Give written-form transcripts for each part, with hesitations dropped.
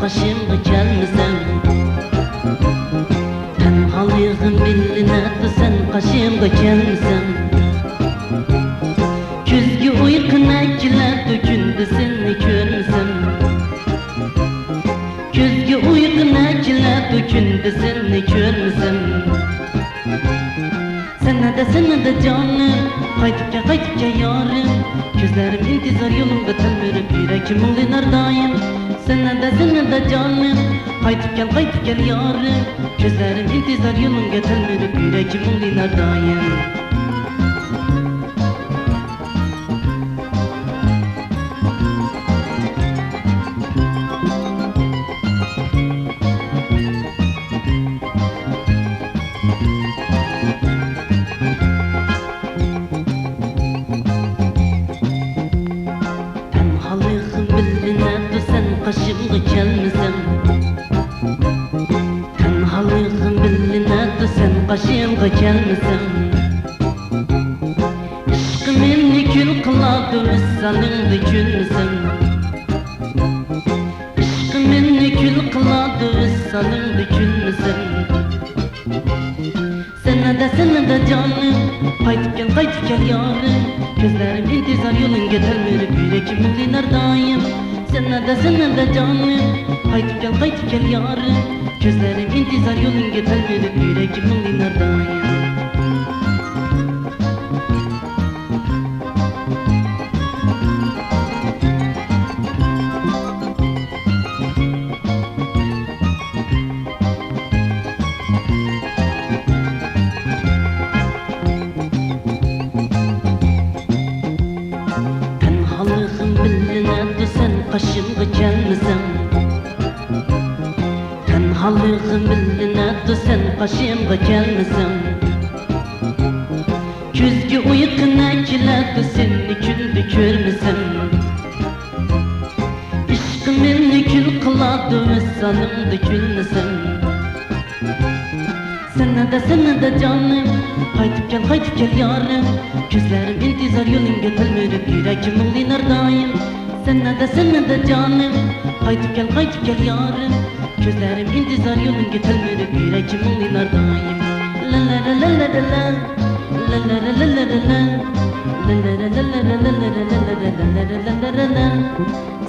başımga gelmesen. Tenhalığın bilinedi sen kaşımga gelmesen. Küzgü uykun ekiledi günde seni görmesem. Küzgü uykun ekiledi günde seni görmesem. Sana da canım, kaytıp gel yarım. Gözlerim intizar yolunda telmirip yüreğim ulunar daim. Sana da canım, kaytıp gel yarım. Gözlerim intizar yolunda telmirip yüreğim ulunar daim. Kaşımga gelmesen. Tenhalığın bilinedi sen kaşımga gelmesen. Işkı meni kül kıladı vissalingda gülmesen. Işkı meni kül kıladı vissalingda gülmesen. Sana da canım, kaytıp gel yarım. Gözlerim intizar yolun getirmirip yüreğim ulunar daim. Sana da canım, kaytıp gel yarım. Gözlerim intizar yolun getirmirip yüreğim ulunar daim. Kaşımga gelmesen. Tenhalığın bilinedi sen kaşımga gelmesen. Küzgü uykun ekiledi seni günde görmesem. İşkın meni kül kıladı vissalingda gülmesem. Sana da canım, kaytıp gel yarım. Gözlerim intizar yolun getirmirip yüreğim ulunar daim. Sana da canım, kaytıp gel yarım. Gözlerim intizar yolun getirmirip yüreğim ulunar daim. La la la la la la la la la la la la la.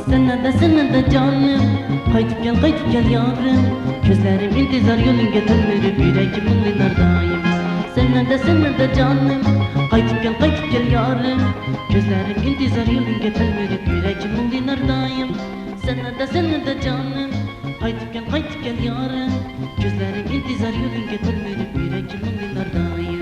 Sana da canım, kaytıp gel yarım. Gözlerim intizar yolun getirmirip yüreğim ulunar daim. Sana da canım, kaytıp gel yarım. Gözlerim intizar yolun getirmirip yüreğim ulunar daim. Sana da canım, kaytıp gel yarım. Gözlerim intizar yolun getirmirip yüreğim ulunar daim.